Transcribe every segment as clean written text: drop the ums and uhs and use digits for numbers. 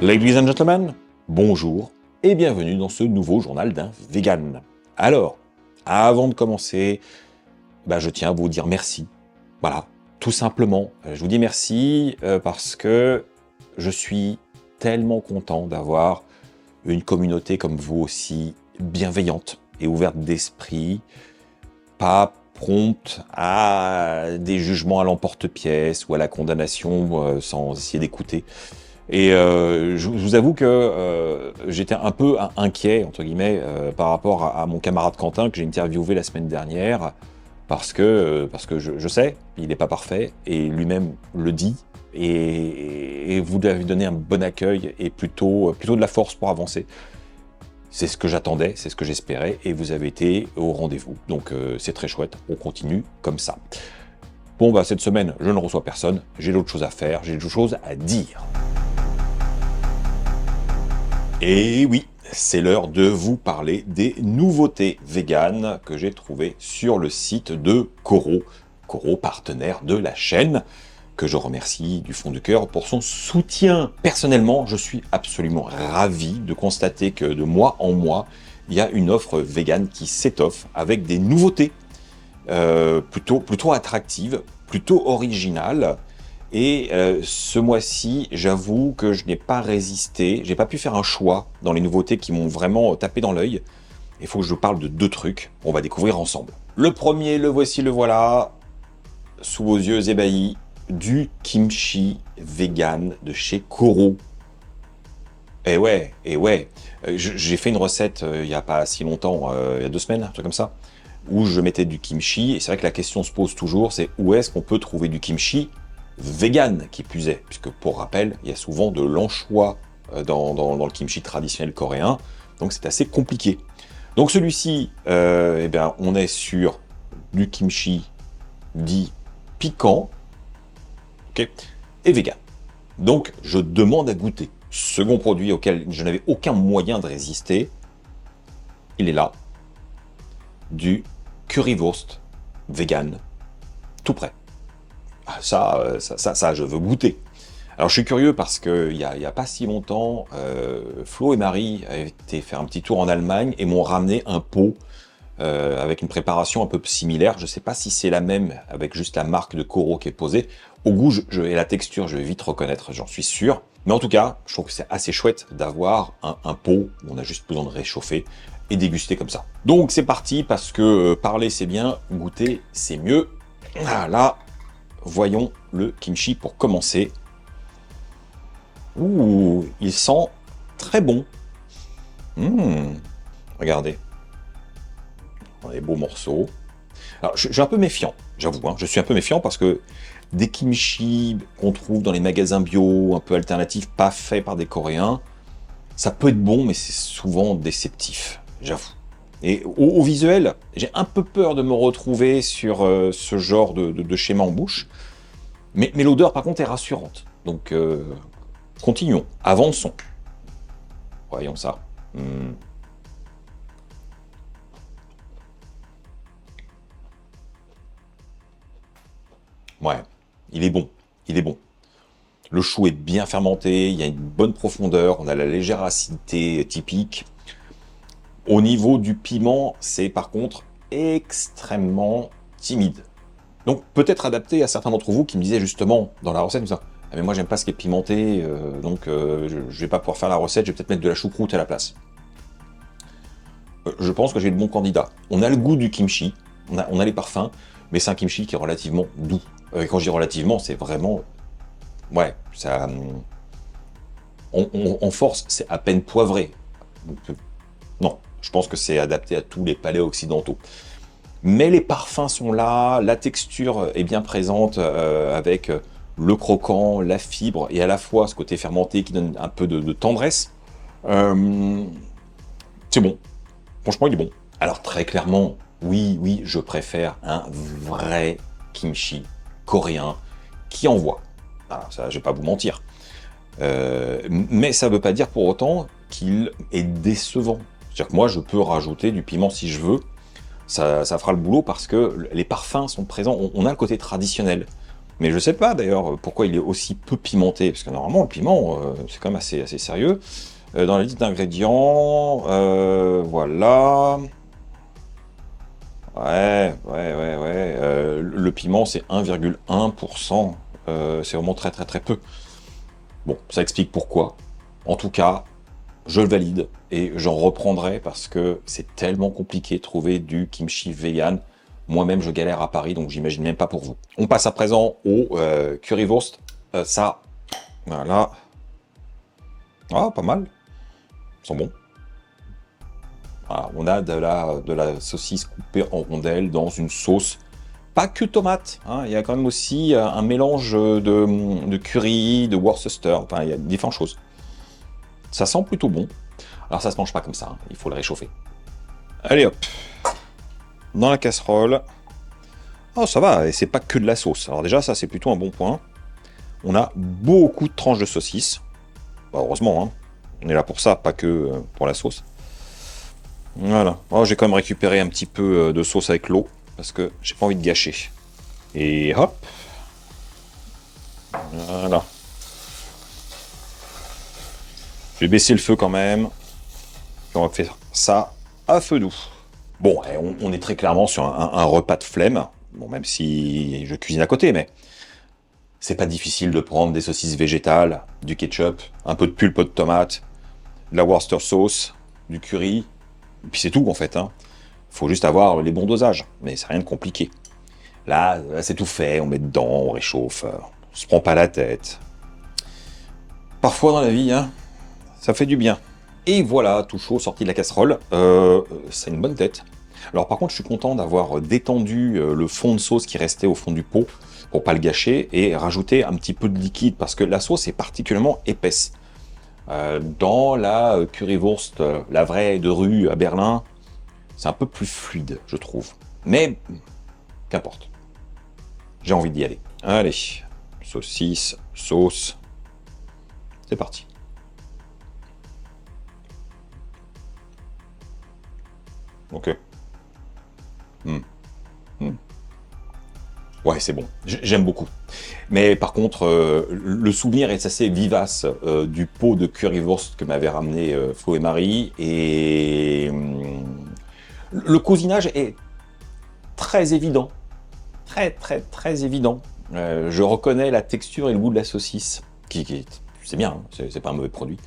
Ladies and gentlemen, bonjour et bienvenue dans ce nouveau journal d'un vegan. Alors, avant de commencer, je tiens à vous dire merci. Voilà, tout simplement. Je vous dis merci parce que je suis tellement content d'avoir une communauté comme vous aussi bienveillante et ouverte d'esprit, pas prompte à des jugements à l'emporte-pièce ou à la condamnation sans essayer d'écouter. Et je vous avoue que j'étais un peu inquiet, entre guillemets, par rapport à mon camarade Quentin que j'ai interviewé la semaine dernière, parce que je sais, il n'est pas parfait, et lui-même le dit, et vous lui avez donné un bon accueil et plutôt de la force pour avancer. C'est ce que j'attendais, c'est ce que j'espérais, et vous avez été au rendez-vous. Donc c'est très chouette, on continue comme ça. Bon, cette semaine, je ne reçois personne, j'ai d'autres choses à faire, j'ai d'autres choses à dire. Et oui, c'est l'heure de vous parler des nouveautés véganes que j'ai trouvées sur le site de Koro, partenaire de la chaîne, que je remercie du fond du cœur pour son soutien. Personnellement, je suis absolument ravi de constater que de mois en mois, il y a une offre végane qui s'étoffe avec des nouveautés plutôt attractives, plutôt originales. Et ce mois-ci, j'avoue que je n'ai pas résisté, j'ai pas pu faire un choix dans les nouveautés qui m'ont vraiment tapé dans l'œil. Il faut que je parle de deux trucs, on va découvrir ensemble. Le premier, le voici, le voilà, sous vos yeux ébahis, du kimchi vegan de chez Koro. Eh ouais, j'ai fait une recette il n'y a pas si longtemps, il y a 2 semaines, un truc comme ça, où je mettais du kimchi, et c'est vrai que la question se pose toujours, c'est où est-ce qu'on peut trouver du kimchi vegan qui plus est, puisque pour rappel, il y a souvent de l'anchois dans le kimchi traditionnel coréen, donc c'est assez compliqué. Donc celui-ci, on est sur du kimchi dit piquant, ok, et vegan. Donc je demande à goûter. Second produit auquel je n'avais aucun moyen de résister, il est là, du currywurst vegan, tout prêt. Ça, je veux goûter. Alors, je suis curieux parce qu'il y a pas si longtemps, Flo et Marie avaient été faire un petit tour en Allemagne et m'ont ramené un pot avec une préparation un peu similaire. Je ne sais pas si c'est la même, avec juste la marque de Koro qui est posée. Au goût et la texture, je vais vite reconnaître, j'en suis sûr. Mais en tout cas, je trouve que c'est assez chouette d'avoir un pot où on a juste besoin de réchauffer et déguster comme ça. Donc, c'est parti, parce que parler, c'est bien, goûter, c'est mieux. Voilà. Voyons le kimchi pour commencer. Ouh, il sent très bon. Regardez. Des beaux morceaux. Alors, je suis un peu méfiant, j'avoue. Je suis un peu méfiant parce que des kimchi qu'on trouve dans les magasins bio, un peu alternatifs, pas faits par des Coréens, ça peut être bon, mais c'est souvent déceptif, j'avoue. Et au visuel, j'ai un peu peur de me retrouver sur ce genre de schéma en bouche. Mais l'odeur, par contre, est rassurante. Donc, continuons. Avançons. Voyons ça. Ouais, il est bon. Il est bon. Le chou est bien fermenté, il y a une bonne profondeur, on a la légère acidité typique. Au niveau du piment, c'est par contre extrêmement timide. Donc peut-être adapté à certains d'entre vous qui me disaient justement dans la recette, ah, mais moi j'aime pas ce qui est pimenté, donc je vais pas pouvoir faire la recette, je vais peut-être mettre de la choucroute à la place. Je pense que j'ai le bon candidat. On a le goût du kimchi, on a les parfums, mais c'est un kimchi qui est relativement doux. Quand je dis relativement, c'est vraiment... Ouais, ça... En force, c'est à peine poivré. Donc, non, je pense que c'est adapté à tous les palais occidentaux. Mais les parfums sont là, la texture est bien présente avec le croquant, la fibre, et à la fois ce côté fermenté qui donne un peu de tendresse. C'est bon. Franchement, il est bon. Alors très clairement, oui, je préfère un vrai kimchi coréen qui envoie. Alors ça, je vais pas vous mentir. Mais ça veut pas dire pour autant qu'il est décevant. C'est-à-dire que moi, je peux rajouter du piment si je veux. Ça fera le boulot parce que les parfums sont présents. On a le côté traditionnel. Mais je sais pas d'ailleurs pourquoi il est aussi peu pimenté, parce que normalement le piment c'est quand même assez sérieux. Dans la liste d'ingrédients, voilà. Ouais. Le piment c'est 1,1%. C'est vraiment très peu. Bon, ça explique pourquoi. En tout cas, je le valide et j'en reprendrai parce que c'est tellement compliqué de trouver du kimchi vegan. Moi-même, je galère à Paris, donc j'imagine même pas pour vous. On passe à présent au currywurst. Ça, voilà. Ah, pas mal. Ils sont bons. Voilà, on a de la saucisse coupée en rondelles dans une sauce. Pas que tomate, hein, il y a quand même aussi un mélange de curry, de Worcester, enfin il y a différentes choses. Ça sent plutôt bon. Alors ça se mange pas comme ça, hein, il faut le réchauffer. Allez hop, dans la casserole. Oh ça va, et c'est pas que de la sauce. Alors déjà ça c'est plutôt un bon point. On a beaucoup de tranches de saucisse. Bah, heureusement, hein. On est là pour ça, pas que pour la sauce. Voilà. Oh, j'ai quand même récupéré un petit peu de sauce avec l'eau, parce que j'ai pas envie de gâcher. Et hop. Voilà. Je vais baisser le feu quand même. Et on va faire ça à feu doux. Bon, on est très clairement sur un repas de flemme. Bon, même si je cuisine à côté, mais c'est pas difficile de prendre des saucisses végétales, du ketchup, un peu de pulpe de tomate, de la Worcester sauce, du curry, et puis c'est tout en fait. Hein. Faut juste avoir les bons dosages, mais c'est rien de compliqué. Là, c'est tout fait, on met dedans, on réchauffe, on se prend pas la tête. Parfois dans la vie, hein, ça fait du bien. Et voilà, tout chaud, sorti de la casserole. Ça a une bonne tête. Alors par contre, je suis content d'avoir détendu le fond de sauce qui restait au fond du pot pour pas le gâcher et rajouter un petit peu de liquide parce que la sauce est particulièrement épaisse. Dans la currywurst, la vraie de rue à Berlin, c'est un peu plus fluide, je trouve. Mais qu'importe. J'ai envie d'y aller. Allez, saucisse, sauce. C'est parti. Ok. Hmm. Hmm. Ouais, c'est bon. J'aime beaucoup. Mais par contre, le souvenir est assez vivace du pot de currywurst que m'avait ramené Flo et Marie. Et le cousinage est très évident. Très évident. Je reconnais la texture et le goût de la saucisse. C'est bien, hein, c'est pas un mauvais produit.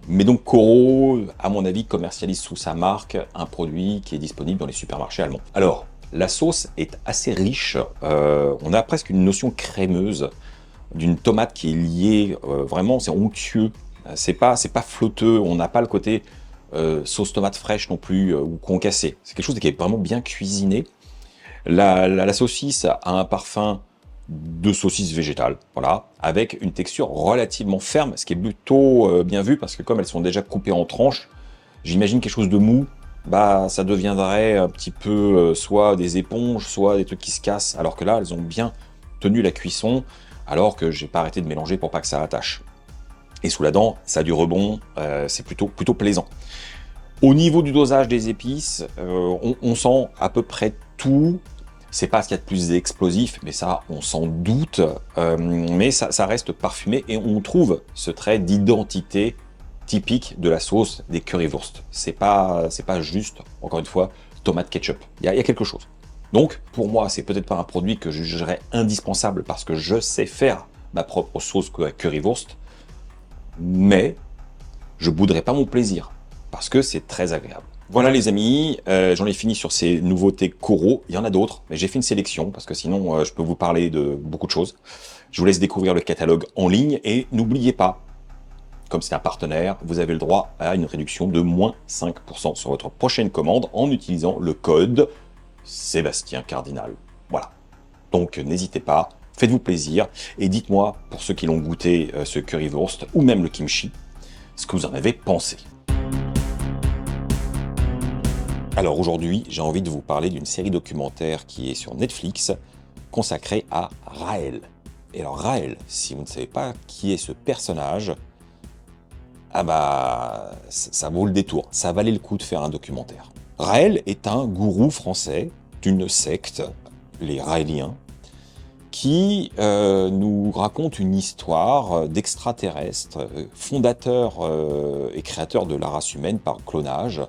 Mais donc Koro, à mon avis, commercialise sous sa marque un produit qui est disponible dans les supermarchés allemands. Alors, la sauce est assez riche, on a presque une notion crémeuse d'une tomate qui est liée, vraiment c'est onctueux, c'est pas flotteux, on n'a pas le côté sauce tomate fraîche non plus, ou concassé. C'est quelque chose qui est vraiment bien cuisiné. La saucisse a un parfum de saucisse végétale, voilà, avec une texture relativement ferme, ce qui est plutôt bien vu, parce que comme elles sont déjà coupées en tranches, j'imagine quelque chose de mou, bah ça deviendrait un petit peu soit des éponges, soit des trucs qui se cassent, alors que là, elles ont bien tenu la cuisson, alors que j'ai pas arrêté de mélanger pour pas que ça attache. Et sous la dent, ça a du rebond, c'est plutôt plaisant. Au niveau du dosage des épices, on sent à peu près tout. C'est pas ce qu'il y a de plus explosif, mais ça, on s'en doute. Mais ça reste parfumé et on trouve ce trait d'identité typique de la sauce des currywurst. C'est pas juste, encore une fois, tomate ketchup. Il y a quelque chose. Donc, pour moi, c'est peut-être pas un produit que je jugerais indispensable parce que je sais faire ma propre sauce currywurst, mais je bouderai pas mon plaisir parce que c'est très agréable. Voilà les amis, j'en ai fini sur ces nouveautés Koro. Il y en a d'autres, mais j'ai fait une sélection parce que sinon je peux vous parler de beaucoup de choses. Je vous laisse découvrir le catalogue en ligne et n'oubliez pas, comme c'est un partenaire, vous avez le droit à une réduction de moins 5% sur votre prochaine commande en utilisant le code Sébastien Cardinal. Voilà. Donc n'hésitez pas, faites-vous plaisir et dites-moi, pour ceux qui l'ont goûté, ce currywurst ou même le kimchi, ce que vous en avez pensé. Alors aujourd'hui, j'ai envie de vous parler d'une série documentaire qui est sur Netflix, consacrée à Raël. Et alors Raël, si vous ne savez pas qui est ce personnage, ah bah ça vaut le détour, ça valait le coup de faire un documentaire. Raël est un gourou français d'une secte, les Raéliens, qui nous raconte une histoire d'extraterrestres, fondateurs et créateurs de la race humaine par clonage.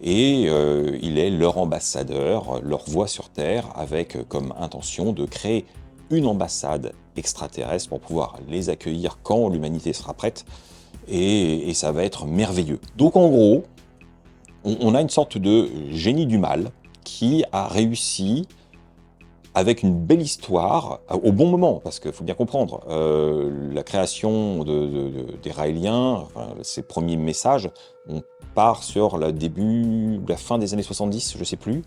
Et il est leur ambassadeur, leur voix sur Terre, avec comme intention de créer une ambassade extraterrestre pour pouvoir les accueillir quand l'humanité sera prête. Et ça va être merveilleux. Donc en gros, on a une sorte de génie du mal qui a réussi avec une belle histoire, au bon moment, parce qu'il faut bien comprendre, la création des Raéliens, enfin, ses premiers messages, on part sur le début, la fin des années 70, je ne sais plus,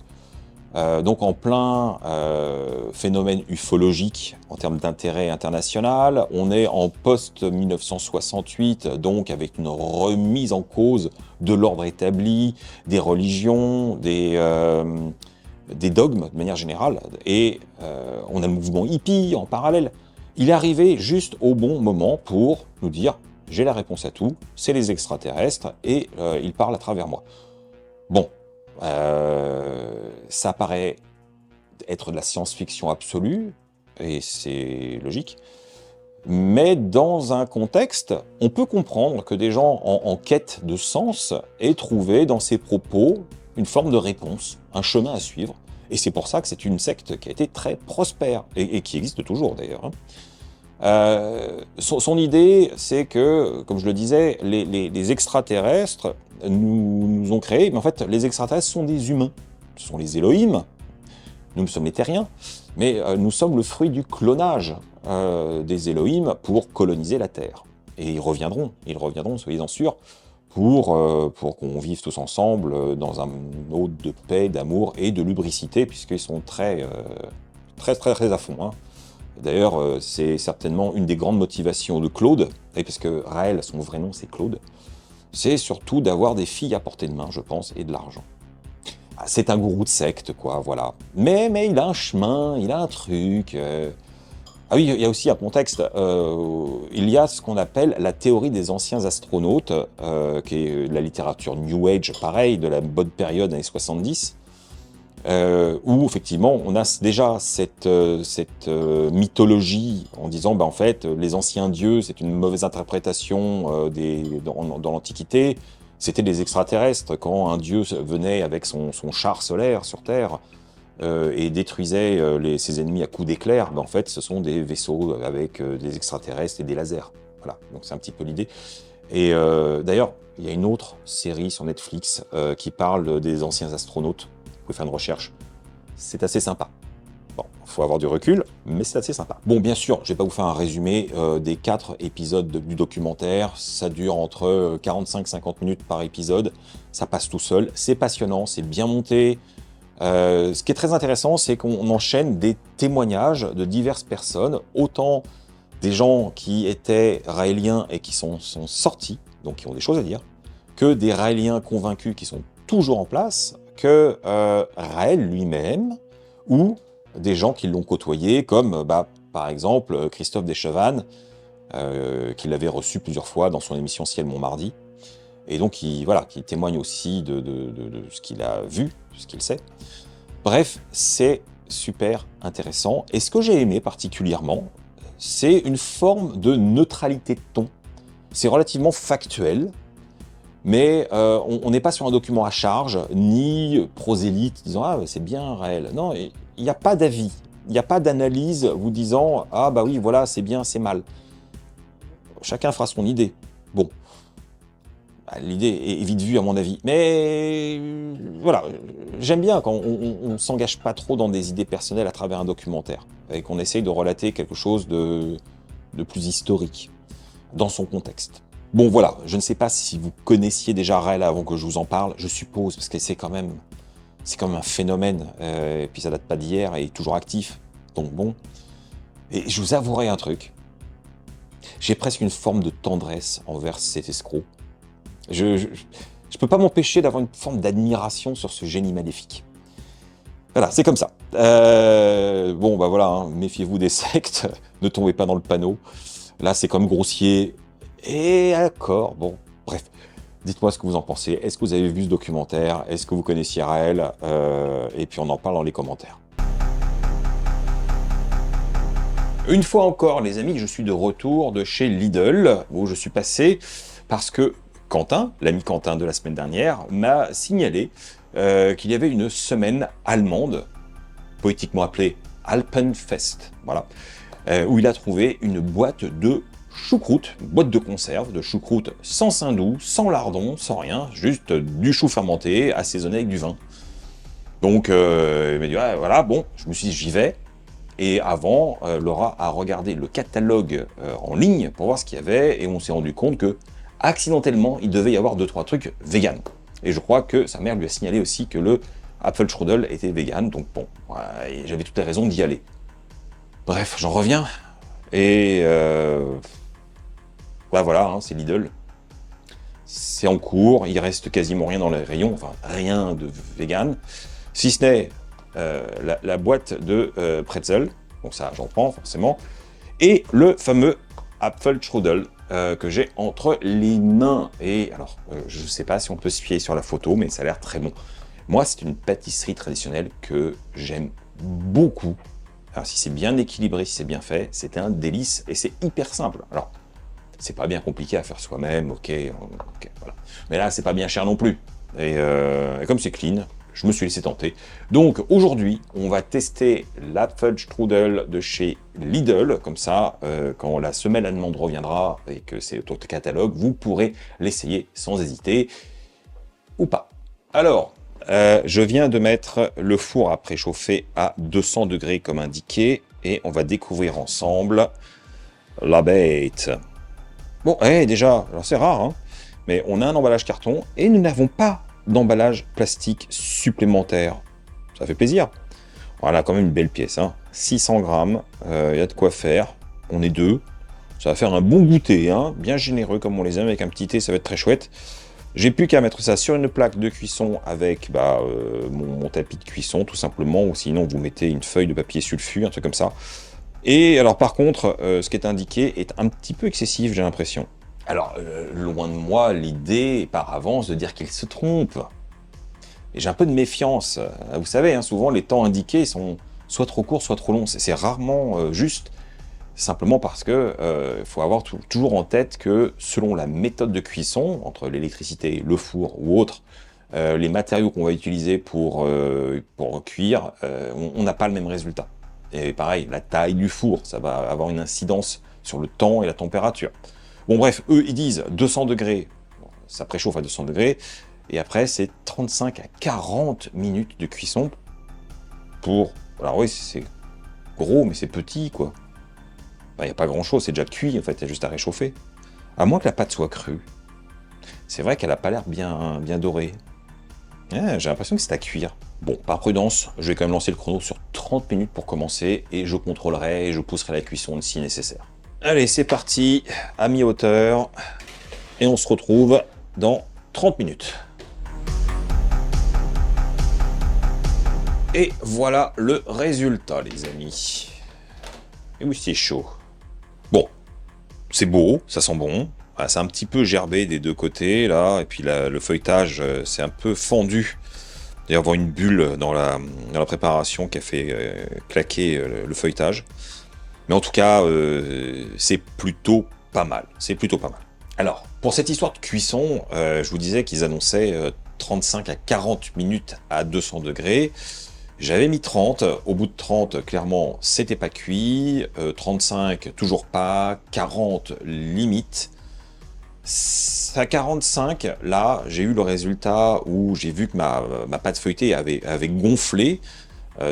donc en plein phénomène ufologique en termes d'intérêt international, on est en post-1968, donc avec une remise en cause de l'ordre établi, des religions, des dogmes de manière générale, et on a le mouvement hippie en parallèle. Il est arrivé juste au bon moment pour nous dire « j'ai la réponse à tout, c'est les extraterrestres, et ils parlent à travers moi ». Bon, ça paraît être de la science-fiction absolue, et c'est logique, mais dans un contexte, on peut comprendre que des gens en quête de sens aient trouvé dans ces propos une forme de réponse, un chemin à suivre, et c'est pour ça que c'est une secte qui a été très prospère, et qui existe toujours d'ailleurs. Son idée, c'est que, comme je le disais, les extraterrestres nous ont créés, mais en fait, les extraterrestres sont des humains, ce sont les Elohim, nous sommes les terriens, mais nous sommes le fruit du clonage des Elohim pour coloniser la Terre. Et ils reviendront, soyez-en sûrs, pour qu'on vive tous ensemble dans un mode de paix, d'amour et de lubricité, puisqu'ils sont très à fond. Hein. D'ailleurs, c'est certainement une des grandes motivations de Claude, et parce que Raël, son vrai nom, c'est Claude, c'est surtout d'avoir des filles à portée de main, je pense, et de l'argent. C'est un gourou de secte, quoi, voilà. Mais il a un chemin, il a un truc. Ah oui, il y a aussi un contexte. Il y a ce qu'on appelle la théorie des anciens astronautes, qui est de la littérature New Age, pareil, de la bonne période années 70, où effectivement on a déjà cette mythologie en disant en fait les anciens dieux c'est une mauvaise interprétation dans l'Antiquité, c'était des extraterrestres quand un dieu venait avec son char solaire sur Terre et détruisait ses ennemis à coups d'éclair, en fait ce sont des vaisseaux avec des extraterrestres et des lasers. Voilà, donc c'est un petit peu l'idée. Et d'ailleurs, il y a une autre série sur Netflix qui parle des anciens astronautes. Vous pouvez faire une recherche. C'est assez sympa. Bon, il faut avoir du recul, mais c'est assez sympa. Bon, bien sûr, je ne vais pas vous faire un résumé des 4 épisodes du documentaire. Ça dure entre 45-50 minutes par épisode. Ça passe tout seul. C'est passionnant, c'est bien monté. Ce qui est très intéressant, c'est qu'on enchaîne des témoignages de diverses personnes, autant des gens qui étaient raéliens et qui sont sortis, donc qui ont des choses à dire, que des raéliens convaincus qui sont toujours en place, que Raël lui-même, ou des gens qui l'ont côtoyé, comme par exemple Christophe Deschevannes, qui l'avait reçu plusieurs fois dans son émission Ciel Montmardi, et donc qui témoigne aussi de ce qu'il a vu, de ce qu'il sait. Bref, c'est super intéressant, et ce que j'ai aimé particulièrement, c'est une forme de neutralité de ton. C'est relativement factuel, mais on n'est pas sur un document à charge, ni prosélyte disant « Ah, c'est bien, Raël ». Non, il n'y a pas d'avis, il n'y a pas d'analyse vous disant « Ah, bah oui, voilà, c'est bien, c'est mal ». Chacun fera son idée. Bon, l'idée est vite vue à mon avis. Mais voilà, j'aime bien quand on ne s'engage pas trop dans des idées personnelles à travers un documentaire, et qu'on essaye de relater quelque chose de plus historique, dans son contexte. Bon voilà, je ne sais pas si vous connaissiez déjà Raël avant que je vous en parle, je suppose, parce que c'est quand même un phénomène, et puis ça date pas d'hier, et est toujours actif, donc bon. Et je vous avouerai un truc, j'ai presque une forme de tendresse envers cet escroc. Je peux pas m'empêcher d'avoir une forme d'admiration sur ce génie maléfique. Voilà, c'est comme ça. Bon, voilà, hein, méfiez-vous des sectes, ne tombez pas dans le panneau. Là, c'est comme grossier. Et d'accord, bon, bref. Dites-moi ce que vous en pensez. Est-ce que vous avez vu ce documentaire? Est-ce que vous connaissiez Raël? Et puis on en parle dans les commentaires. Une fois encore, les amis, je suis de retour de chez Lidl, où je suis passé parce que Quentin, l'ami Quentin de la semaine dernière, m'a signalé qu'il y avait une semaine allemande, poétiquement appelée Alpenfest, voilà, où il a trouvé une boîte de choucroute, une boîte de conserve de choucroute sans saindoux, sans lardon, sans rien, juste du chou fermenté, assaisonné avec du vin. Donc, il m'a dit, ouais, voilà, bon, je me suis dit, j'y vais. Et avant, Laura a regardé le catalogue en ligne pour voir ce qu'il y avait, et on s'est rendu compte que, accidentellement, il devait y avoir 2-3 trucs vegan. Et je crois que sa mère lui a signalé aussi que le Apfelstrudel était vegan, donc bon, voilà, et j'avais toutes les raisons d'y aller. Bref, j'en reviens, et bah voilà, hein, c'est Lidl. C'est en cours, il reste quasiment rien dans les rayons, enfin rien de vegan, si ce n'est la boîte de pretzel, donc ça j'en prends forcément, et le fameux Apfelstrudel que j'ai entre les mains. Et alors, je ne sais pas si on peut se fier sur la photo, mais ça a l'air très bon. Moi, c'est une pâtisserie traditionnelle que j'aime beaucoup. Alors, si c'est bien équilibré, si c'est bien fait, c'est un délice et c'est hyper simple. Alors, c'est pas bien compliqué à faire soi-même, ok, voilà. Mais là, c'est pas bien cher non plus. Et comme c'est clean, je me suis laissé tenter. Donc aujourd'hui, on va tester l'Apfelstrudel de chez Lidl. Comme ça, quand la semaine allemande reviendra et que c'est au catalogue, vous pourrez l'essayer sans hésiter ou pas. Alors, je viens de mettre le four à préchauffer à 200 degrés comme indiqué et on va découvrir ensemble la bête. Bon, déjà, alors c'est rare, hein, mais on a un emballage carton et nous n'avons pas d'emballage plastique supplémentaire. Ça fait plaisir. Voilà, quand même une belle pièce, hein. 600 grammes, il y a de quoi faire. On est deux. Ça va faire un bon goûter, hein, bien généreux comme on les aime, avec un petit thé, ça va être très chouette. J'ai plus qu'à mettre ça sur une plaque de cuisson avec mon tapis de cuisson, tout simplement, ou sinon vous mettez une feuille de papier sulfu, un truc comme ça. Et alors par contre, ce qui est indiqué est un petit peu excessif, j'ai l'impression. Alors, loin de moi l'idée par avance de dire qu'il se trompe. Et j'ai un peu de méfiance. Vous savez, hein, souvent les temps indiqués sont soit trop courts, soit trop longs. C'est rarement juste, simplement parce que faut avoir toujours en tête que selon la méthode de cuisson, entre l'électricité, le four ou autre, les matériaux qu'on va utiliser pour cuire, on n'a pas le même résultat. Et pareil, la taille du four, ça va avoir une incidence sur le temps et la température. Bon bref, eux ils disent 200 degrés, ça préchauffe à 200 degrés, et après c'est 35 à 40 minutes de cuisson pour... Alors oui, c'est gros, mais c'est petit quoi. Il n'y a pas grand chose, c'est déjà cuit en fait, il y a juste à réchauffer. À moins que la pâte soit crue. C'est vrai qu'elle n'a pas l'air bien dorée. J'ai l'impression que c'est à cuire. Bon, par prudence, je vais quand même lancer le chrono sur 30 minutes pour commencer, et je contrôlerai et je pousserai la cuisson si nécessaire. Allez, c'est parti, à mi-hauteur, et on se retrouve dans 30 minutes. Et voilà le résultat, les amis. Et oui, c'est chaud. Bon, c'est beau, ça sent bon. Ah, c'est un petit peu gerbé des deux côtés, là, et puis le feuilletage, c'est un peu fendu. D'ailleurs, on voit une bulle dans la préparation qui a fait claquer le feuilletage. Mais en tout cas, c'est plutôt pas mal. C'est plutôt pas mal. Alors, pour cette histoire de cuisson, je vous disais qu'ils annonçaient 35 à 40 minutes à 200 degrés. J'avais mis 30. Au bout de 30, clairement, c'était pas cuit. 35, toujours pas. 40, limite. À 45, là, j'ai eu le résultat où j'ai vu que ma pâte feuilletée avait gonflé.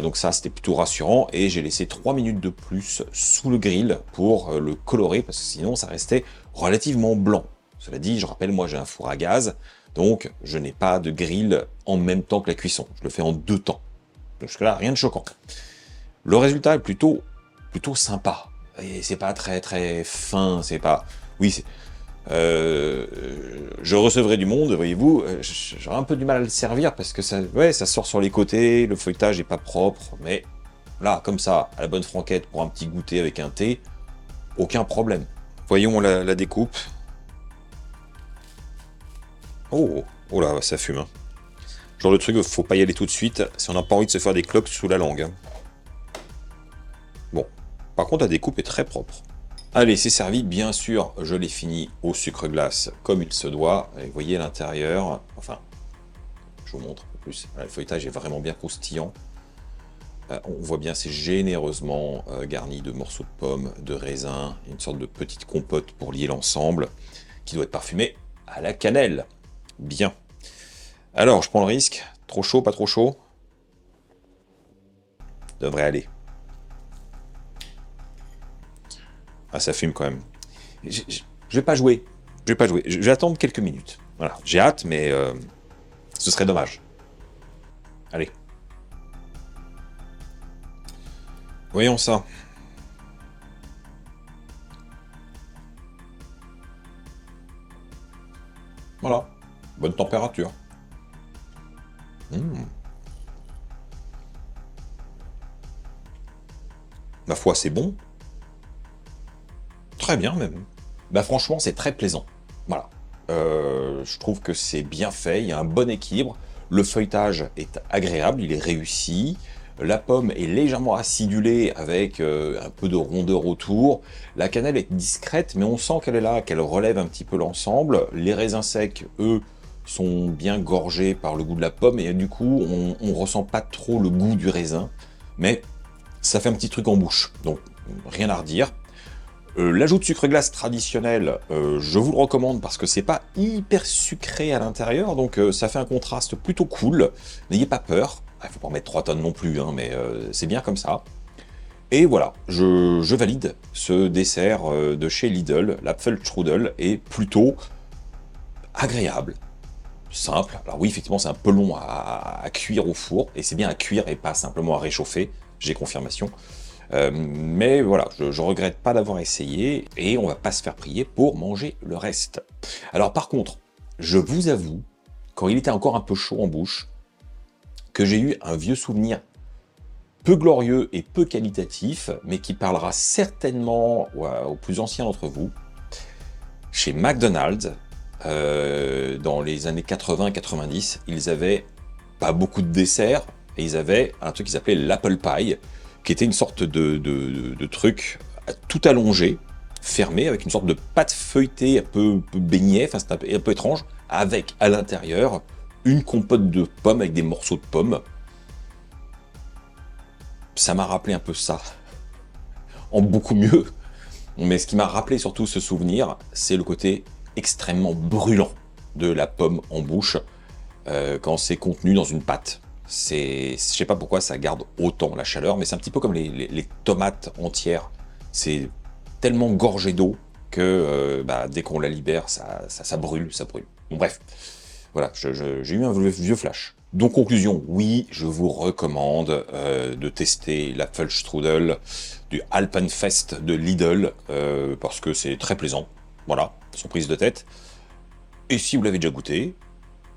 Donc ça, c'était plutôt rassurant. Et j'ai laissé 3 minutes de plus sous le grill pour le colorer, parce que sinon, ça restait relativement blanc. Cela dit, je rappelle, moi, j'ai un four à gaz. Donc, je n'ai pas de grill en même temps que la cuisson. Je le fais en 2 temps. Donc jusque-là, rien de choquant. Le résultat est plutôt sympa. Et c'est pas très très fin, c'est pas... Oui, c'est... je recevrai du monde, voyez-vous, j'aurai un peu du mal à le servir parce que ça sort sur les côtés, le feuilletage est pas propre, mais là, comme ça, à la bonne franquette pour un petit goûter avec un thé, aucun problème. Voyons la découpe. Oh là, ça fume. Hein. Genre le truc, faut pas y aller tout de suite si on n'a pas envie de se faire des cloques sous la langue. Hein. Bon, Par contre, la découpe est très propre. Allez, c'est servi, bien sûr, je l'ai fini au sucre glace comme il se doit. Et vous voyez l'intérieur, enfin, je vous montre un peu plus. Le feuilletage est vraiment bien croustillant. On voit bien, c'est généreusement garni de morceaux de pommes, de raisins, une sorte de petite compote pour lier l'ensemble, qui doit être parfumée à la cannelle. Bien. Alors, je prends le risque. Trop chaud, pas trop chaud? Devrait aller. Ah, ça fume quand même. Je vais pas jouer. Je vais pas jouer. Je vais attendre quelques minutes. Voilà. J'ai hâte, mais ce serait dommage. Allez. Voyons ça. Voilà. Bonne température. Ma foi, c'est bon. Très bien même. Bah franchement, c'est très plaisant. Voilà. Je trouve que c'est bien fait, il y a un bon équilibre. Le feuilletage est agréable, il est réussi. La pomme est légèrement acidulée avec un peu de rondeur autour. La cannelle est discrète, mais on sent qu'elle est là, qu'elle relève un petit peu l'ensemble. Les raisins secs, eux, sont bien gorgés par le goût de la pomme, et du coup, on ressent pas trop le goût du raisin. Mais ça fait un petit truc en bouche, donc rien à redire. L'ajout de sucre glace traditionnel, je vous le recommande parce que c'est pas hyper sucré à l'intérieur, donc ça fait un contraste plutôt cool. N'ayez pas peur, il faut pas en mettre 3 tonnes non plus, hein, mais c'est bien comme ça. Et voilà, je valide ce dessert de chez Lidl, l'Apfelstrudel, est plutôt agréable, simple. Alors oui, effectivement, c'est un peu long à cuire au four, et c'est bien à cuire et pas simplement à réchauffer, j'ai confirmation. Mais voilà, je regrette pas d'avoir essayé, et on va pas se faire prier pour manger le reste. Alors par contre, je vous avoue, quand il était encore un peu chaud en bouche, que j'ai eu un vieux souvenir peu glorieux et peu qualitatif, mais qui parlera certainement aux plus anciens d'entre vous. Chez McDonald's, dans les années 80-90, ils avaient pas beaucoup de desserts, et ils avaient un truc qui s'appelait l'Apple Pie, qui était une sorte de truc tout allongé, fermé, avec une sorte de pâte feuilletée un peu beignet, enfin c'est un peu étrange, avec à l'intérieur une compote de pommes avec des morceaux de pommes. Ça m'a rappelé un peu ça, en beaucoup mieux. Mais ce qui m'a rappelé surtout ce souvenir, c'est le côté extrêmement brûlant de la pomme en bouche quand c'est contenu dans une pâte. Je sais pas pourquoi ça garde autant la chaleur, mais c'est un petit peu comme les tomates entières. C'est tellement gorgé d'eau que dès qu'on la libère, ça brûle, ça brûle. Bon, bref, voilà, j'ai eu un vieux flash. Donc conclusion, oui, je vous recommande de tester l'Apfelstrudel du Alpenfest de Lidl, parce que c'est très plaisant, voilà, sans prise de tête. Et si vous l'avez déjà goûté,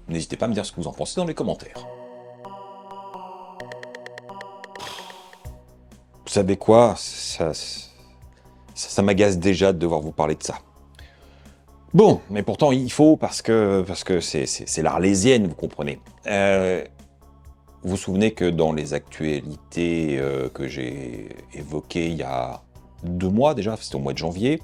n'hésitez pas à me dire ce que vous en pensez dans les commentaires. Vous savez quoi, ça m'agace déjà de devoir vous parler de ça. Bon, mais pourtant il faut, parce que c'est l'Arlésienne, vous comprenez. Vous vous souvenez que dans les actualités que j'ai évoquées il y a 2 mois déjà, c'était au mois de janvier,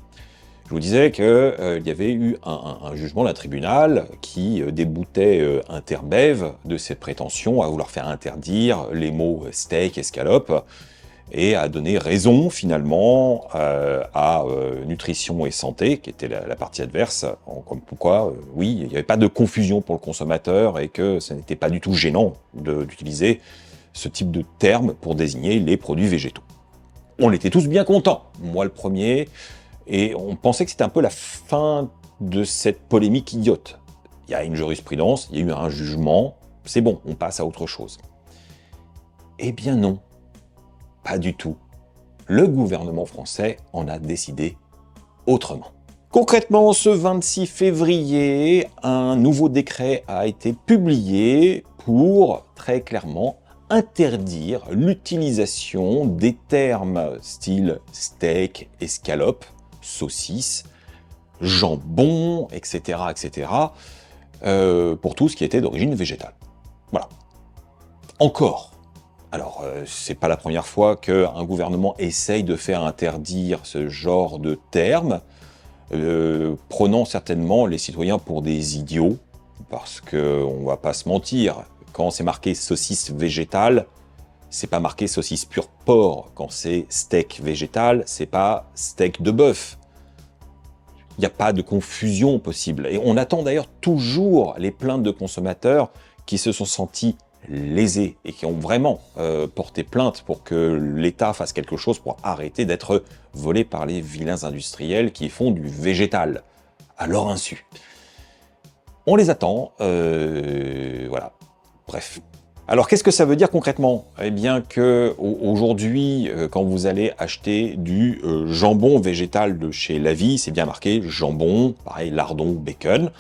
je vous disais qu'il y avait eu un jugement d'un tribunal qui déboutait Interbev de ses prétentions à vouloir faire interdire les mots steak, escalope, et a donné raison finalement à Nutrition et Santé, qui était la partie adverse, comme pourquoi, oui, il n'y avait pas de confusion pour le consommateur et que ce n'était pas du tout gênant d'utiliser ce type de terme pour désigner les produits végétaux. On était tous bien contents, moi le premier, et on pensait que c'était un peu la fin de cette polémique idiote. Il y a une jurisprudence, il y a eu un jugement, c'est bon, on passe à autre chose. Eh bien non. Pas du tout. Le gouvernement français en a décidé autrement. Concrètement, ce 26 février, un nouveau décret a été publié pour, très clairement, interdire l'utilisation des termes style steak, escalope, saucisse, jambon, etc., etc., pour tout ce qui était d'origine végétale. Voilà. Encore. Alors, c'est pas la première fois qu'un gouvernement essaye de faire interdire ce genre de termes, prenant certainement les citoyens pour des idiots, parce qu'on va pas se mentir, quand c'est marqué saucisse végétale, c'est pas marqué saucisse pure porc. Quand c'est steak végétal, c'est pas steak de bœuf. Il n'y a pas de confusion possible. Et on attend d'ailleurs toujours les plaintes de consommateurs qui se sont sentis lésés et qui ont vraiment porté plainte pour que l'État fasse quelque chose pour arrêter d'être volé par les vilains industriels qui font du végétal, à leur insu. On les attend, voilà. Bref. Alors, qu'est-ce que ça veut dire concrètement? Eh bien que aujourd'hui, quand vous allez acheter du jambon végétal de chez La Vie, c'est bien marqué jambon, pareil, lardon, bacon.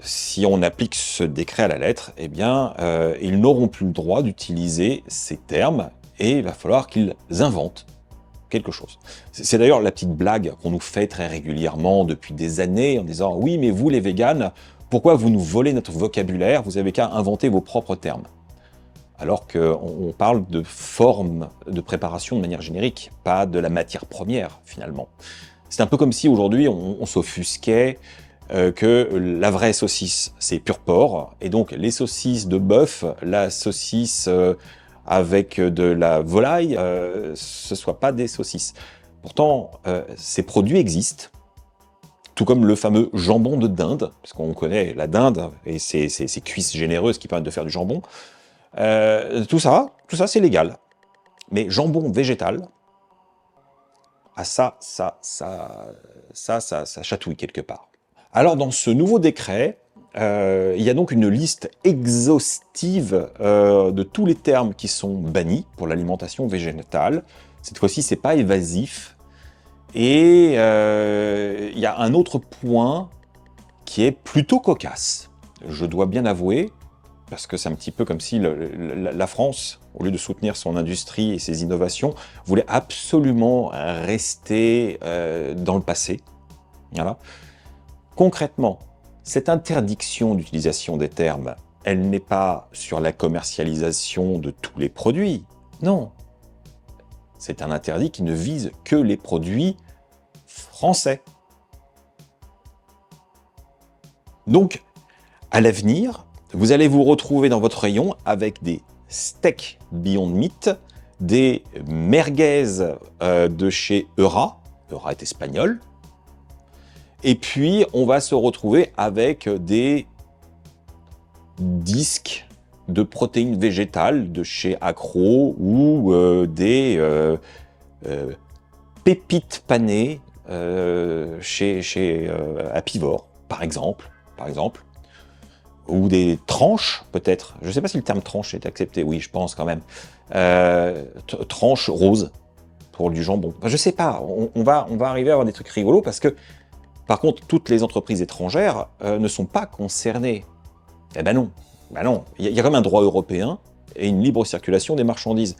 Si on applique ce décret à la lettre, eh bien, ils n'auront plus le droit d'utiliser ces termes et il va falloir qu'ils inventent quelque chose. C'est d'ailleurs la petite blague qu'on nous fait très régulièrement depuis des années en disant « Oui, mais vous les véganes, pourquoi vous nous volez notre vocabulaire? Vous avez qu'à inventer vos propres termes. » Alors qu'on parle de forme de préparation de manière générique, pas de la matière première, finalement. C'est un peu comme si aujourd'hui on s'offusquait que la vraie saucisse, c'est pur porc, et donc les saucisses de bœuf, la saucisse avec de la volaille, ce ne soit pas des saucisses. Pourtant, ces produits existent, tout comme le fameux jambon de dinde, parce qu'on connaît la dinde et ses cuisses généreuses qui permettent de faire du jambon. Tout ça c'est légal. Mais jambon végétal, ah ça chatouille quelque part. Alors dans ce nouveau décret, il y a donc une liste exhaustive de tous les termes qui sont bannis pour l'alimentation végétale. Cette fois-ci, c'est pas évasif. Et il y a un autre point qui est plutôt cocasse. Je dois bien avouer, parce que c'est un petit peu comme si la France, au lieu de soutenir son industrie et ses innovations, voulait absolument rester dans le passé. Voilà. Concrètement, cette interdiction d'utilisation des termes, elle n'est pas sur la commercialisation de tous les produits. Non. C'est un interdit qui ne vise que les produits français. Donc, à l'avenir, vous allez vous retrouver dans votre rayon avec des steaks Beyond Meat, des merguez de chez Eura. Eura est espagnol. Et puis, on va se retrouver avec des disques de protéines végétales de chez Accro ou des pépites panées chez Apivore, par exemple. Ou des tranches, peut-être. Je ne sais pas si le terme tranche est accepté. Oui, je pense quand même. Tranches roses pour du jambon. Enfin, je sais pas. On va arriver à avoir des trucs rigolos parce que, par contre, toutes les entreprises étrangères ne sont pas concernées. Eh ben non. Ben non. Il y a quand même un droit européen et une libre circulation des marchandises.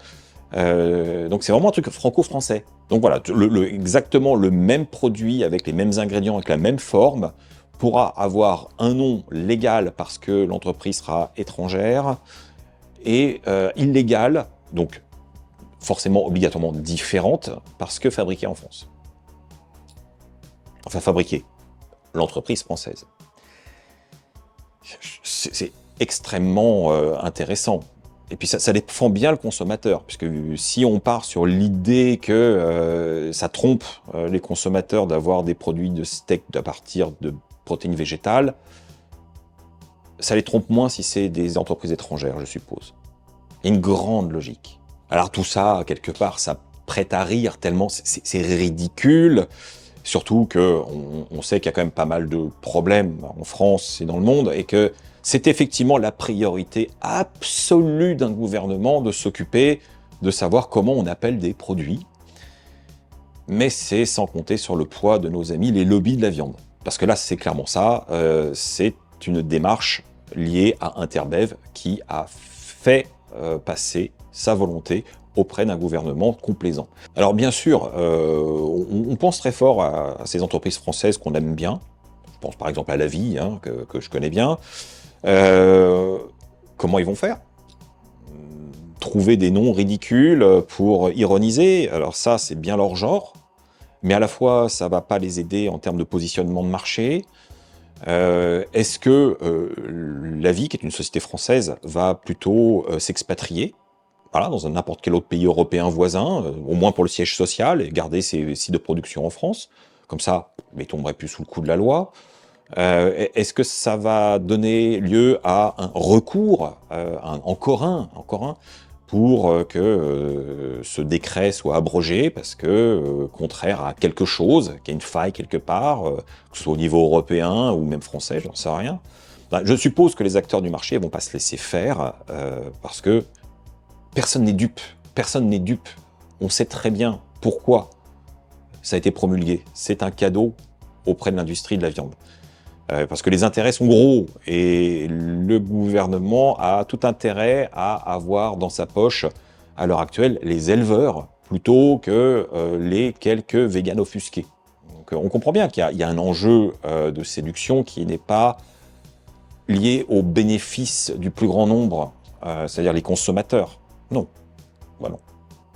Donc c'est vraiment un truc franco-français. Donc voilà, exactement le même produit avec les mêmes ingrédients, avec la même forme, pourra avoir un nom légal parce que l'entreprise sera étrangère et illégal, donc forcément obligatoirement différente parce que fabriquée en France. Enfin fabriquée, l'entreprise française. C'est extrêmement intéressant. Et puis ça défend bien le consommateur, puisque si on part sur l'idée que ça trompe les consommateurs d'avoir des produits de steak à partir de protéines végétales, ça les trompe moins si c'est des entreprises étrangères, je suppose. Il y a une grande logique. Alors tout ça, quelque part, ça prête à rire tellement c'est ridicule, surtout qu'on sait qu'il y a quand même pas mal de problèmes en France et dans le monde, et que c'est effectivement la priorité absolue d'un gouvernement de s'occuper de savoir comment on appelle des produits. Mais c'est sans compter sur le poids de nos amis les lobbies de la viande. Parce que là, c'est clairement ça, c'est une démarche liée à Interbev qui a fait passer sa volonté auprès d'un gouvernement complaisant. Alors bien sûr, on pense très fort à ces entreprises françaises qu'on aime bien. Je pense par exemple à La Vie, hein, que je connais bien. Comment ils vont faire? trouver des noms ridicules pour ironiser. Alors ça, c'est bien leur genre, mais à la fois, ça va pas les aider en termes de positionnement de marché. Est-ce que la vie, qui est une société française, va plutôt s'expatrier, voilà, dans n'importe quel autre pays européen voisin, au moins pour le siège social, et garder ses sites de production en France? Comme ça, ils ne tomberaient plus sous le coup de la loi. Est-ce que ça va donner lieu à un recours, encore un, pour que ce décret soit abrogé parce que contraire à quelque chose, qu'il y a une faille quelque part, que ce soit au niveau européen ou même français, j'en sais rien. Ben, je suppose que les acteurs du marché ne vont pas se laisser faire parce que personne n'est dupe. Personne n'est dupe. On sait très bien pourquoi ça a été promulgué. C'est un cadeau auprès de l'industrie de la viande. Parce que les intérêts sont gros et le gouvernement a tout intérêt à avoir dans sa poche, à l'heure actuelle, les éleveurs plutôt que les quelques véganes offusqués. Donc on comprend bien qu'il y a un enjeu de séduction qui n'est pas lié aux bénéfices du plus grand nombre, c'est-à-dire les consommateurs. Non, bah non.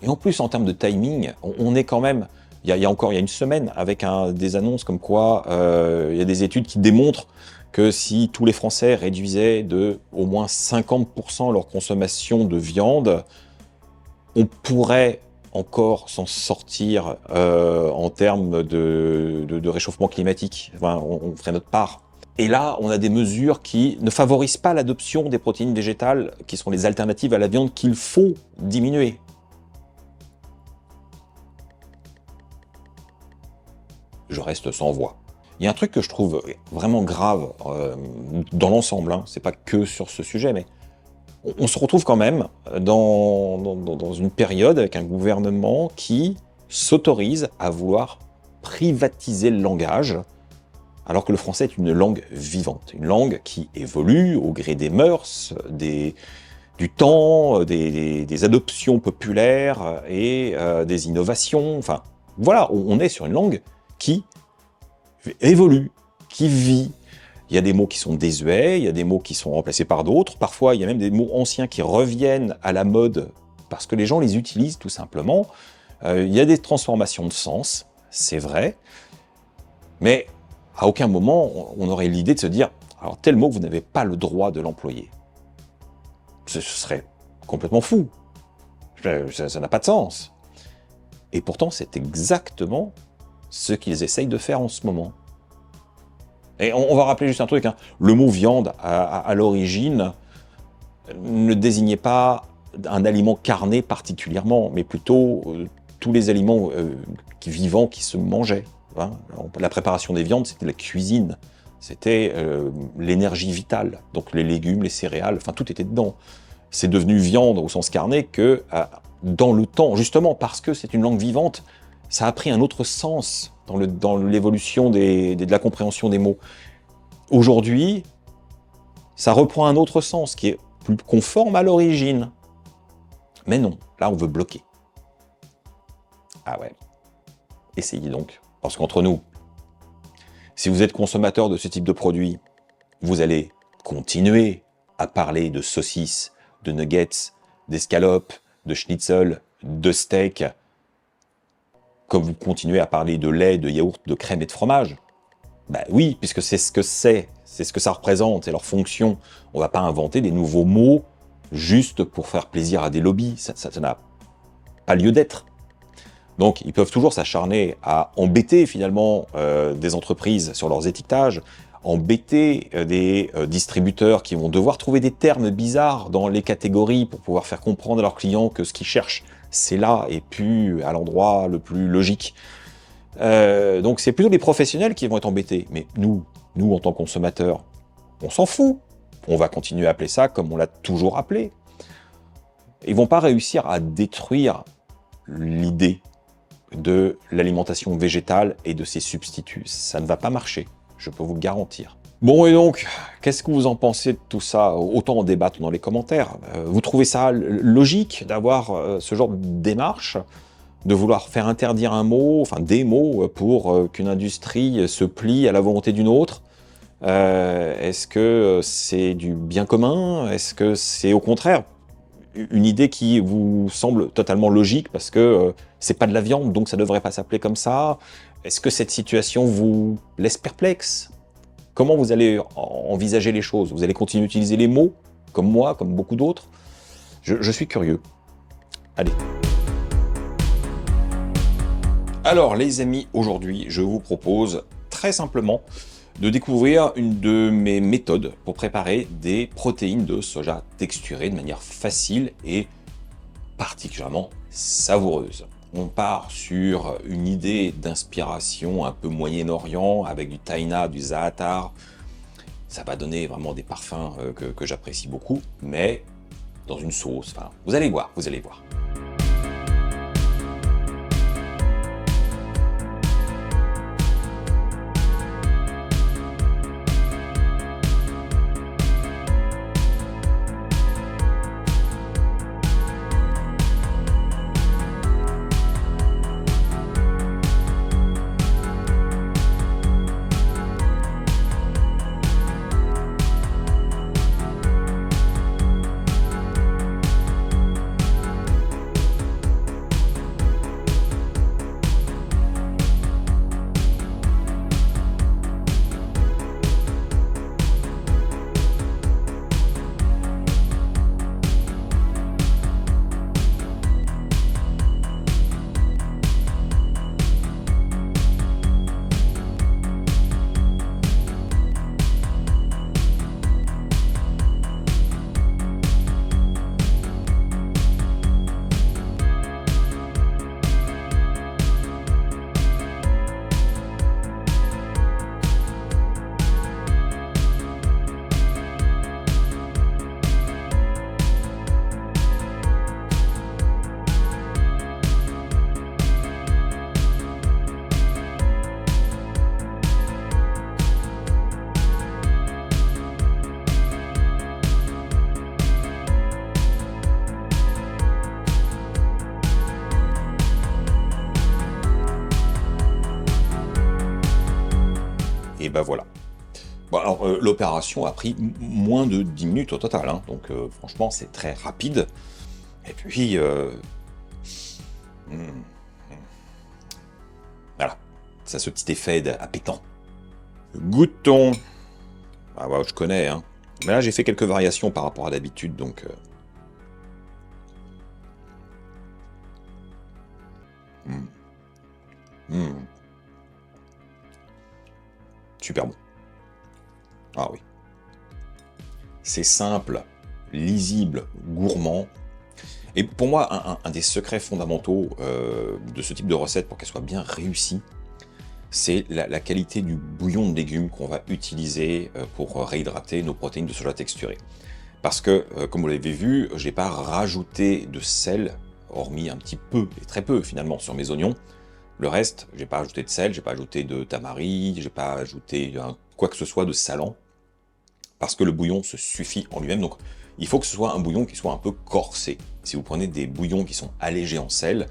Et en plus, en termes de timing, on est quand même... Il y a une semaine, avec des annonces comme quoi il y a des études qui démontrent que si tous les Français réduisaient de au moins 50% leur consommation de viande, on pourrait encore s'en sortir en termes de réchauffement climatique. Enfin, on ferait notre part. Et là, on a des mesures qui ne favorisent pas l'adoption des protéines végétales, qui sont les alternatives à la viande qu'il faut diminuer. Je reste sans voix. Il y a un truc que je trouve vraiment grave dans l'ensemble, hein, c'est pas que sur ce sujet, mais on se retrouve quand même dans une période avec un gouvernement qui s'autorise à vouloir privatiser le langage, alors que le français est une langue vivante, une langue qui évolue au gré des mœurs, du temps, des adoptions populaires et des innovations. Enfin, voilà, on est sur une langue qui évolue, qui vit. Il y a des mots qui sont désuets, il y a des mots qui sont remplacés par d'autres. Parfois, il y a même des mots anciens qui reviennent à la mode parce que les gens les utilisent tout simplement. Il y a des transformations de sens, c'est vrai. Mais à aucun moment, on aurait l'idée de se dire « alors tel mot, vous n'avez pas le droit de l'employer ». Ce serait complètement fou. Ça n'a pas de sens. Et pourtant, c'est exactement ce qu'ils essayent de faire en ce moment. Et on va rappeler juste un truc, hein. Le mot viande, à l'origine, ne désignait pas un aliment carné particulièrement, mais plutôt tous les aliments vivants qui se mangeaient. Hein. La préparation des viandes, c'était la cuisine, c'était l'énergie vitale, donc les légumes, les céréales, enfin tout était dedans. C'est devenu viande au sens carné que dans le temps, justement parce que c'est une langue vivante, ça a pris un autre sens dans l'évolution de la compréhension des mots. Aujourd'hui, ça reprend un autre sens qui est plus conforme à l'origine. Mais non, là on veut bloquer. Ah ouais, essayez donc. Parce qu'entre nous, si vous êtes consommateur de ce type de produit, vous allez continuer à parler de saucisses, de nuggets, d'escalopes, de schnitzel, de steak, comme vous continuez à parler de lait, de yaourt, de crème et de fromage. Ben oui, puisque c'est ce que ça représente, c'est leur fonction. On ne va pas inventer des nouveaux mots juste pour faire plaisir à des lobbies, ça n'a pas lieu d'être. Donc ils peuvent toujours s'acharner à embêter finalement des entreprises sur leurs étiquetages, embêter des distributeurs qui vont devoir trouver des termes bizarres dans les catégories pour pouvoir faire comprendre à leurs clients que ce qu'ils cherchent, c'est là et puis à l'endroit le plus logique. Donc c'est plutôt les professionnels qui vont être embêtés. Mais nous en tant que consommateurs, on s'en fout. On va continuer à appeler ça comme on l'a toujours appelé. Ils vont pas réussir à détruire l'idée de l'alimentation végétale et de ses substituts. Ça ne va pas marcher, je peux vous le garantir. Bon, et donc, qu'est-ce que vous en pensez de tout ça? Autant en débattre dans les commentaires. Vous trouvez ça logique d'avoir ce genre de démarche, de vouloir faire interdire un mot, enfin des mots, pour qu'une industrie se plie à la volonté d'une autre? Est-ce que c'est du bien commun? Est-ce que c'est au contraire une idée qui vous semble totalement logique parce que c'est pas de la viande, donc ça devrait pas s'appeler comme ça. Est-ce que cette situation vous laisse perplexe? Comment vous allez envisager les choses? Vous allez continuer d'utiliser les mots, comme moi, comme beaucoup d'autres? Je suis curieux. Allez. Alors les amis, aujourd'hui, je vous propose très simplement de découvrir une de mes méthodes pour préparer des protéines de soja texturées de manière facile et particulièrement savoureuse. On part sur une idée d'inspiration un peu Moyen-Orient avec du taïna, du za'atar. Ça va donner vraiment des parfums que j'apprécie beaucoup, mais dans une sauce. Enfin, vous allez voir, vous allez voir. Et ben voilà. Bon, alors, l'opération a pris moins de 10 minutes au total, hein, donc franchement c'est très rapide. Et puis, hmm, voilà, ça a ce petit effet appétant. Goûtons. Ah ouais, je connais, hein. Mais là j'ai fait quelques variations par rapport à d'habitude, donc... Super bon. Ah oui. C'est simple, lisible, gourmand. Et pour moi, un des secrets fondamentaux de ce type de recette pour qu'elle soit bien réussie, c'est la qualité du bouillon de légumes qu'on va utiliser pour réhydrater nos protéines de soja texturées. Parce que, comme vous l'avez vu, j'ai pas rajouté de sel, hormis un petit peu, et très peu finalement, sur mes oignons. Le reste, j'ai pas ajouté de sel, j'ai pas ajouté de tamari, j'ai pas ajouté quoi que ce soit de salant, parce que le bouillon se suffit en lui-même. Donc il faut que ce soit un bouillon qui soit un peu corsé. Si vous prenez des bouillons qui sont allégés en sel,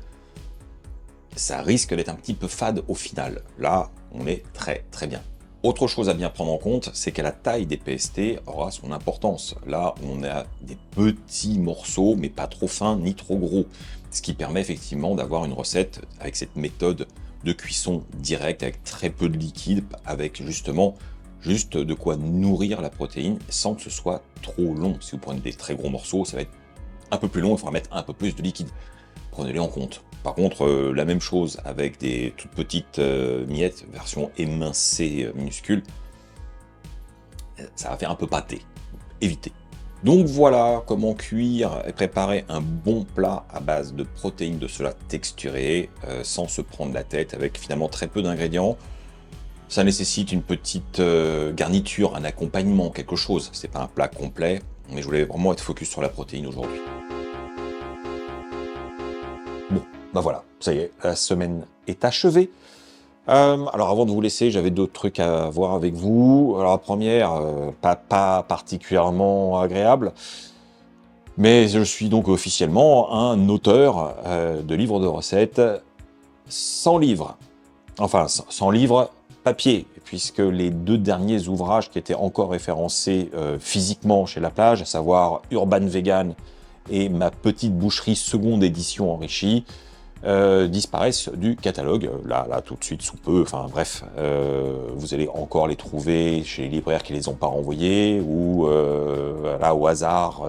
ça risque d'être un petit peu fade au final. Là, on est très très bien. Autre chose à bien prendre en compte, c'est que la taille des PST aura son importance. Là, on a des petits morceaux, mais pas trop fins ni trop gros. Ce qui permet effectivement d'avoir une recette avec cette méthode de cuisson directe, avec très peu de liquide, avec justement juste de quoi nourrir la protéine sans que ce soit trop long. Si vous prenez des très gros morceaux, ça va être un peu plus long, il faudra mettre un peu plus de liquide. Prenez-les en compte. Par contre, la même chose avec des toutes petites miettes, version émincée minuscule, ça va faire un peu pâté. Évitez. Donc voilà comment cuire et préparer un bon plat à base de protéines de soja texturées sans se prendre la tête, avec finalement très peu d'ingrédients. Ça nécessite une petite garniture, un accompagnement, quelque chose. C'est pas un plat complet, mais je voulais vraiment être focus sur la protéine aujourd'hui. Bon, ben voilà, ça y est, la semaine est achevée. Alors avant de vous laisser, j'avais d'autres trucs à voir avec vous. Alors la première, pas particulièrement agréable, mais je suis donc officiellement un auteur de livres de recettes sans livre. Enfin, sans livre papier, puisque les deux derniers ouvrages qui étaient encore référencés physiquement chez La Plage, à savoir Urban Vegan et ma petite boucherie seconde édition enrichie disparaissent du catalogue, là tout de suite, sous peu, enfin bref, vous allez encore les trouver chez les libraires qui les ont pas renvoyés, ou là, au hasard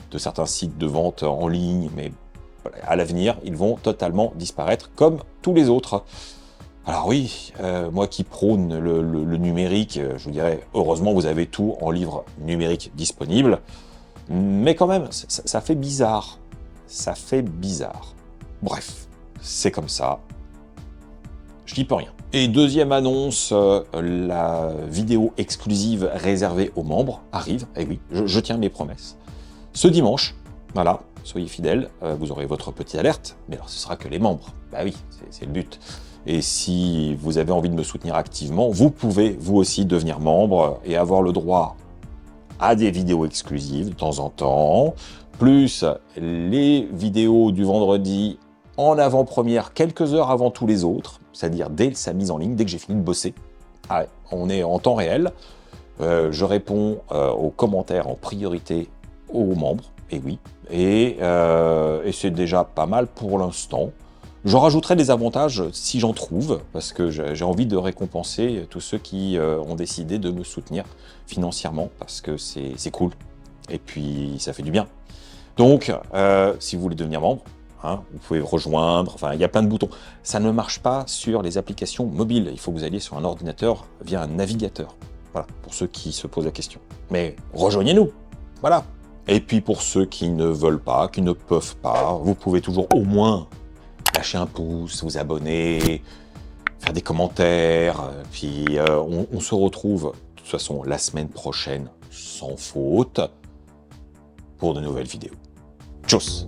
de certains sites de vente en ligne, mais voilà, à l'avenir, ils vont totalement disparaître, comme tous les autres. Alors oui, moi qui prône le numérique, je vous dirais, heureusement vous avez tout en livre numérique disponible, mais quand même, ça fait bizarre. Ça fait bizarre. Bref, c'est comme ça. Je n'y peux rien. Et deuxième annonce, la vidéo exclusive réservée aux membres arrive. Et oui, je tiens mes promesses. Ce dimanche, voilà, soyez fidèles, vous aurez votre petite alerte, mais alors ce sera que les membres. Bah oui, c'est le but. Et si vous avez envie de me soutenir activement, vous pouvez vous aussi devenir membre et avoir le droit à des vidéos exclusives de temps en temps, plus les vidéos du vendredi en avant-première quelques heures avant tous les autres, c'est-à-dire dès sa mise en ligne, dès que j'ai fini de bosser. Ah, on est en temps réel, je réponds aux commentaires en priorité aux membres, et oui, et c'est déjà pas mal pour l'instant. J'en rajouterai des avantages si j'en trouve, parce que j'ai envie de récompenser tous ceux qui ont décidé de me soutenir financièrement, parce que c'est cool, et puis ça fait du bien. Donc, si vous voulez devenir membre, hein, vous pouvez rejoindre, enfin il y a plein de boutons. Ça ne marche pas sur les applications mobiles, il faut que vous alliez sur un ordinateur via un navigateur. Voilà, pour ceux qui se posent la question. Mais rejoignez-nous, voilà. Et puis pour ceux qui ne veulent pas, qui ne peuvent pas, vous pouvez toujours au moins lâcher un pouce, vous abonner, faire des commentaires, puis on se retrouve de toute façon la semaine prochaine, sans faute, pour de nouvelles vidéos. Tchuss!